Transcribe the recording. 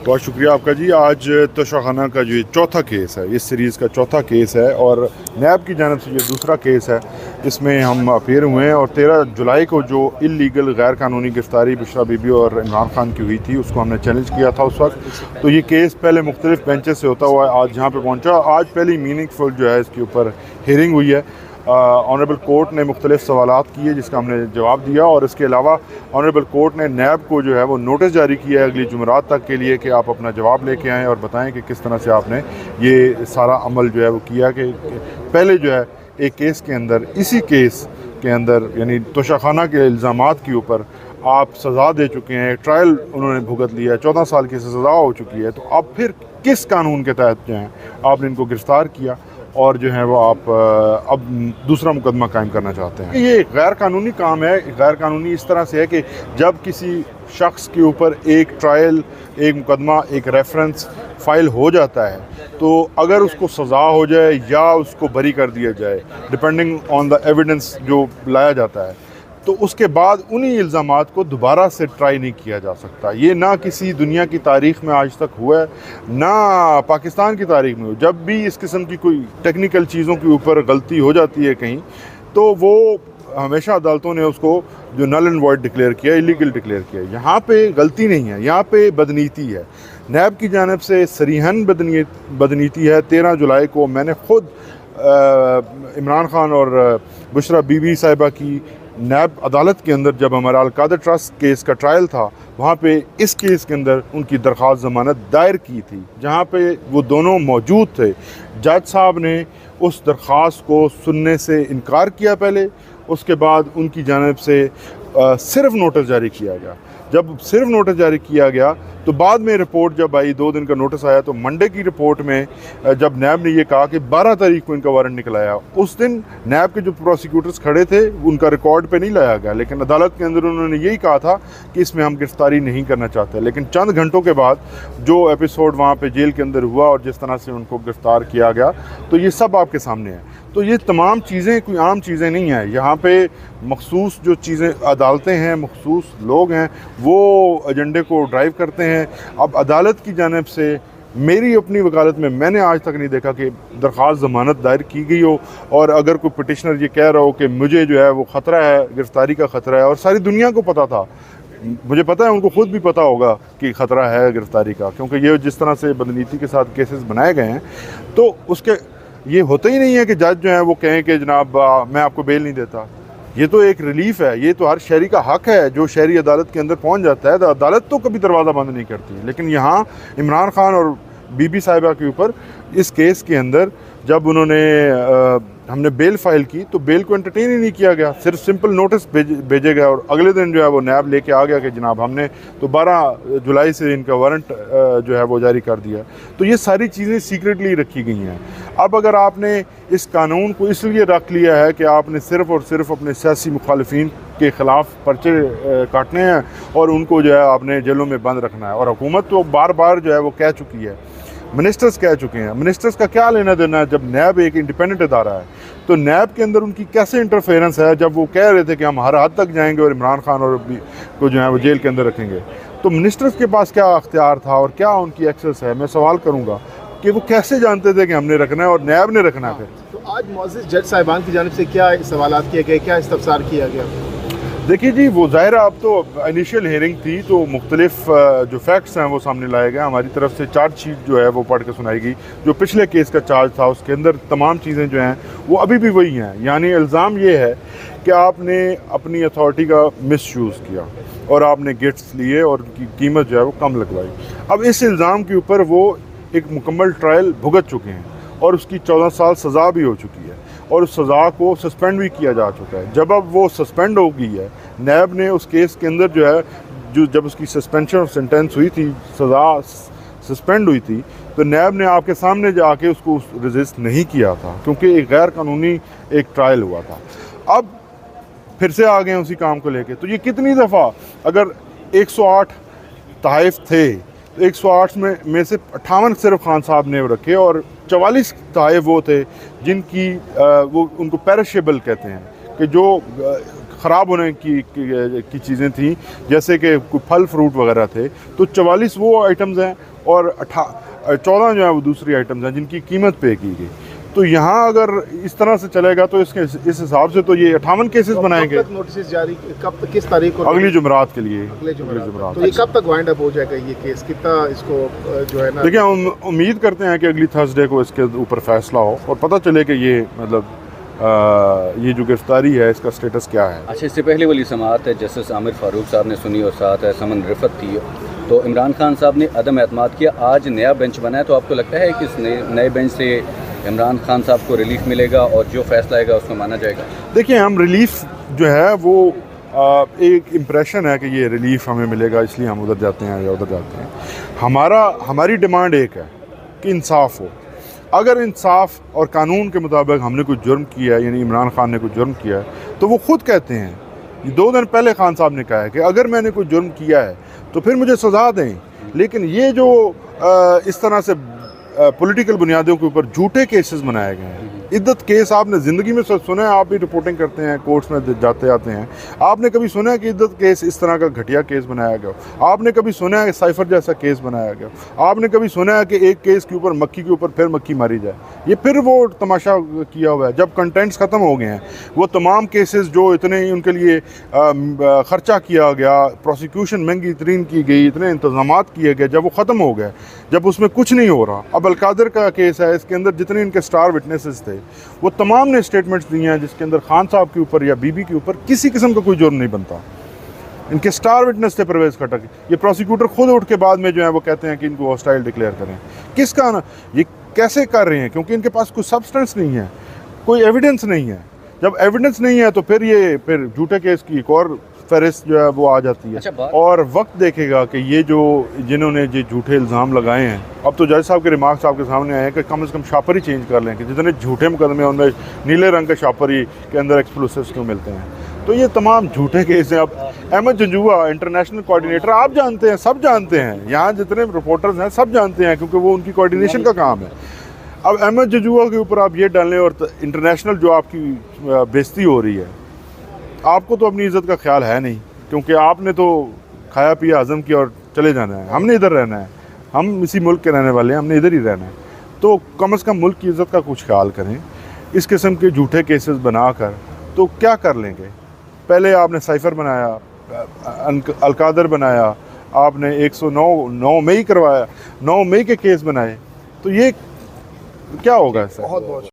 बहुत शुक्रिया आपका जी। आज तोशाखाना का जो चौथा केस है, इस सीरीज़ का चौथा केस है और नैब की जानिब से ये दूसरा केस है जिसमें हम अपेयर हुए हैं। और 13 जुलाई को जो इलीगल गैर कानूनी गिरफ्तारी बुशरा बीबी और इमरान खान की हुई थी उसको हमने चैलेंज किया था उस वक्त। तो ये केस पहले मुख्तलिफ बेंचेस से होता हुआ आज यहाँ पर पहुँचा। आज पहली मीनिंगफुल जो है इसके ऊपर हियरिंग हुई है। ऑनरेबल कोर्ट ने मुख्तलिफ सवालात किए जिसका हमने जवाब दिया, और इसके अलावा ऑनरेबल कोर्ट ने नैब को जो है वो नोटिस जारी किया है अगली जुमेरात तक के लिए कि आप अपना जवाब लेके आएँ और बताएं कि किस तरह से आपने ये सारा अमल जो है वो किया। कि पहले जो है एक केस के अंदर, इसी केस के अंदर यानी तोशाखाना के इल्ज़ामात के ऊपर आप सज़ा दे चुके हैं, ट्रायल उन्होंने भुगत लिया है, 14 साल की सज़ा हो चुकी है। तो अब फिर किस कानून के तहत जो है आपने इनको गिरफ़्तार किया और जो है वो आप अब दूसरा मुकदमा कायम करना चाहते हैं? ये गैर कानूनी काम है। गैर कानूनी इस तरह से है कि जब किसी शख्स के ऊपर एक ट्रायल, एक मुकदमा, एक रेफरेंस फ़ाइल हो जाता है तो अगर उसको सज़ा हो जाए या उसको बरी कर दिया जाए डिपेंडिंग ऑन द एविडेंस जो लाया जाता है, तो उसके बाद उन्हीं इल्ज़ामात को दोबारा से ट्राई नहीं किया जा सकता। ये ना किसी दुनिया की तारीख़ में आज तक हुआ है, ना पाकिस्तान की तारीख़ में हुआ। जब भी इस किस्म की कोई टेक्निकल चीज़ों के ऊपर गलती हो जाती है कहीं, तो वो हमेशा अदालतों ने उसको जो नल एंड वॉइड डिक्लेयर किया, इलीगल डिक्लेयर किया। यहाँ पे गलती नहीं है, यहाँ पे बदनीति है। नैब की जानिब से सरीहन बदनीति है। 13 जुलाई को मैंने ख़ुद इमरान खान और बुशरा बीबी साहिबा की नैब अदालत के अंदर, जब हमारा अलकादर ट्रस्ट केस का ट्रायल था, वहाँ पे इस केस के अंदर उनकी दरख्वास्त ज़मानत दायर की थी, जहाँ पे वो दोनों मौजूद थे। जज साहब ने उस दरख्वास्त को सुनने से इनकार किया पहले, उसके बाद उनकी जानिब से सिर्फ नोटिस जारी किया गया। जब सिर्फ नोटिस जारी किया गया तो बाद में रिपोर्ट जब आई, 2 दिन का नोटिस आया, तो मंडे की रिपोर्ट में जब नैब ने ये कहा कि 12 तारीख को इनका वारंट निकल आया, उस दिन नैब के जो प्रोसिक्यूटर्स खड़े थे उनका रिकॉर्ड पे नहीं लाया गया, लेकिन अदालत के अंदर उन्होंने यही कहा था कि इसमें हम गिरफ्तारी नहीं करना चाहते। लेकिन चंद घंटों के बाद जो एपिसोड वहाँ पे जेल के अंदर हुआ और जिस तरह से उनको गिरफ़्तार किया गया, तो ये सब आपके सामने है। तो ये तमाम चीज़ें कोई आम चीज़ें नहीं हैं। यहाँ पे मखसूस जो चीज़ें अदालतें हैं, मखसूस लोग हैं, वो एजेंडे को ड्राइव करते हैं। अब अदालत की जानिब से मेरी अपनी वकालत में मैंने आज तक नहीं देखा कि दरख्वास्त ज़मानत दायर की गई हो, और अगर कोई पिटिशनर ये कह रहा हो कि मुझे जो है वो ख़तरा है, गिरफ़्तारी का ख़तरा है, और सारी दुनिया को पता था, मुझे पता है उनको खुद भी पता होगा कि ख़तरा है गिरफ़्तारी का, क्योंकि ये जिस तरह से बदनीति के साथ केसेस बनाए गए हैं, तो उसके ये होता ही नहीं है कि जज जो है वो कहें कि जनाब मैं आपको बेल नहीं देता। ये तो एक रिलीफ है, ये तो हर शहरी का हक है। जो शहरी अदालत के अंदर पहुंच जाता है तो अदालत तो कभी दरवाज़ा बंद नहीं करती। लेकिन यहाँ इमरान खान और बीबी साहिबा के ऊपर इस केस के अंदर जब उन्होंने हमने बेल फाइल की तो बेल को एंटरटेन ही नहीं किया गया, सिर्फ सिंपल नोटिस भेजे गया, और अगले दिन जो है वो नैब लेके आ गया कि जनाब हमने तो 12 जुलाई से इनका वारंट जो है वो जारी कर दिया। तो ये सारी चीज़ें सीक्रेटली रखी गई हैं। अब अगर आपने इस कानून को इसलिए रख लिया है कि आपने सिर्फ़ और सिर्फ अपने सियासी मुखालिफिन के ख़िलाफ़ पर्चे काटने हैं और उनको जो है आपने जेलों में बंद रखना है, और हुकूमत तो बार बार जो है वो कह चुकी है, मिनिस्टर्स कह चुके हैं, मिनिस्टर्स का क्या लेना देना है जब नैब एक इंडिपेंडेंट इदारा है। तो नैब के अंदर उनकी कैसे इंटरफेरेंस है जब वो कह रहे थे कि हम हर हद तक जाएंगे और इमरान खान और को जो है वो जेल के अंदर रखेंगे। तो मिनिस्टर्स के पास क्या अख्तियार था और क्या उनकी एक्सेस है? मैं सवाल करूँगा कि वो कैसे जानते थे कि हमने रखना है और नैब ने रखना है। तो आज मौजूद जज साहिबान की जानिब से क्या सवालात किए गए, क्या इस्तफसार किया गया? देखिए जी, वो ज़ाहिर है अब तो इनिशियल हेयरिंग थी तो मुख्तलिफ जो फैक्ट्स हैं वो सामने लाए गए। हमारी तरफ से चार्ज शीट जो है वो पढ़ के सुनाई गई। जो पिछले केस का चार्ज था उसके अंदर तमाम चीज़ें जो हैं वो अभी भी वही हैं। यानी इल्ज़ाम ये है कि आपने अपनी अथॉरिटी का मिसयूज़ किया और आपने गिफ्ट्स लिए और उनकी कीमत जो है वो कम लगवाई। अब इस इल्ज़ाम के ऊपर वो एक मुकम्मल ट्रायल भुगत चुके हैं और उसकी 14 साल सज़ा भी हो चुकी है और उस सज़ा को सस्पेंड भी किया जा चुका है। जब अब वो सस्पेंड हो गई है, नैब ने उस केस के अंदर जो है जब उसकी सस्पेंशन ऑफ सेंटेंस हुई थी, सज़ा सस्पेंड हुई थी, तो नैब ने आपके सामने जाके उसको रेजिस्ट नहीं किया था क्योंकि एक गैर कानूनी एक ट्रायल हुआ था। अब फिर से आ गए उसी काम को लेके। तो ये कितनी दफ़ा, अगर 108 तहफ़ थे तो 108 में से 58 सिर्फ खान साहब ने रखे और 44 तहफ़ वो थे जिनकी वो उनको पेरिशेबल कहते हैं कि जो ख़राब होने की चीज़ें थी, जैसे कि कोई फल फ्रूट वगैरह थे। तो 44 वो आइटम्स हैं और 14 जो है वो दूसरी आइटम्स हैं जिनकी कीमत पे की गई। तो यहाँ अगर इस तरह से चलेगा तो इस हिसाब से तो ये 58 केसेस बनाएंगे। कब तक नोटिस जारी, कब तक, किस तारीख को? अगली जुमेरात के लिए। अगले जुमेरात। तो ये कब तक वाइंड अप हो जाएगा ये केस? कितना इसको जो है ना, देखिए हम उम्मीद करते हैं कि अगली थर्सडे को इसके ऊपर फैसला हो और पता चले कि ये मतलब ये जो गिरफ्तारी है इसका स्टेटस क्या है। अच्छा, इससे पहले वाली समाअत है जस्टिस आमिर फारूक साहब ने सुनी और साथ है समन रिफत थी, तो इमरान खान साहब ने अदम एतमाद किया। आज नया बेंच बना है, तो आपको लगता है कि इस नए बेंच से इमरान खान साहब को रिलीफ मिलेगा और जो फैसला आएगा उसको माना जाएगा? देखिए हम रिलीफ जो है वो एक इम्प्रेशन है कि ये रिलीफ हमें मिलेगा इसलिए हम उधर जाते हैं या उधर जाते हैं। हमारी डिमांड एक है कि इंसाफ हो। अगर इंसाफ और कानून के मुताबिक हमने कोई जुर्म किया है, यानी इमरान खान ने कोई जुर्म किया है, तो वो खुद कहते हैं, 2 दिन पहले खान साहब ने कहा है कि अगर मैंने कोई जुर्म किया है तो फिर मुझे सज़ा दें। लेकिन ये जो इस तरह से पॉलिटिकल बुनियादों के ऊपर झूठे केसेस बनाए गए हैं, इद्दत केस आपने ज़िंदगी में सुना है? आप भी रिपोर्टिंग करते हैं, कोर्ट्स में जाते आते हैं, आपने कभी सुना है कि इद्दत केस इस तरह का घटिया केस बनाया गया? आपने कभी सुना है कि साइफर जैसा केस बनाया गया? आपने कभी सुना है कि एक केस के ऊपर मक्खी के ऊपर फिर मक्खी मारी जाए? ये फिर वो तमाशा किया हुआ है। जब कंटेंट्स ख़त्म हो गए हैं, वो तमाम केसेस जो इतने उनके लिए ख़र्चा किया गया, प्रोसिक्यूशन महंगी तरीन की गई, इतने इंतज़ामात किए गए, जब वो ख़त्म हो गए, जब उसमें कुछ नहीं हो रहा, अब अलकादर का केस है, इसके अंदर जितने इनके स्टार विटनेसेस थे वो तमाम ने स्टेटमेंट्स दिए हैं जिसके अंदर खान साहब के ऊपर या बीबी के ऊपर किसी किस्म का कोई जुर्म नहीं बनता। इनके स्टार विटनेस थे परवेज़ खट्टर। ये प्रोसिक्यूटर खुद उठ के बाद में जो है वो कहते हैं कि इनको हॉस्टाइल डिक्लेयर करें। किसका ना ये कैसे कर रहे हैं? क्योंकि इनके पास कोई सब्सटेंस नहीं है, कोई एविडेंस नहीं है। जब एविडेंस नहीं है तो फिर झूठे केस की एक और फहरिस्त जो है वो आ जाती है। अच्छा, और वक्त देखेगा कि ये जो जिन्होंने ये झूठे इल्ज़ाम लगाए हैं, अब तो जज साहब के रिमार्क्स आपके सामने आए हैं कि कम से कम शापर ही चेंज कर लें कि जितने झूठे मुकदमे उनमें नीले रंग के शापर ही के अंदर एक्सप्लोसिव्स क्यों मिलते हैं। तो ये तमाम झूठे केस हैं। अब अहमद जंजुआ इंटरनेशनल कोऑर्डिनेटर, आप जानते हैं, सब जानते हैं, यहाँ जितने रिपोर्टर्स हैं सब जानते हैं, क्योंकि वो उनकी कोऑर्डिनेशन का काम है। अब अहमद जंजुआ के ऊपर आप ये डालें और इंटरनेशनल जो आपकी बेइज्जती हो रही है, आपको तो अपनी इज़्ज़त का ख्याल है नहीं, क्योंकि आपने तो खाया पिया हज़म किया और चले जाना है। हमने इधर रहना है, हम इसी मुल्क के रहने वाले हैं, हमने इधर ही रहना है। तो कम से कम मुल्क की इज़्ज़त का कुछ ख्याल करें। इस किस्म के झूठे केसेस बनाकर तो क्या कर लेंगे? पहले आपने साइफर बनाया, अलकादर बनाया, आपने 109 मई करवाया, 9 मई के केस बनाए, तो ये क्या होगा इससे? बहुत बहुत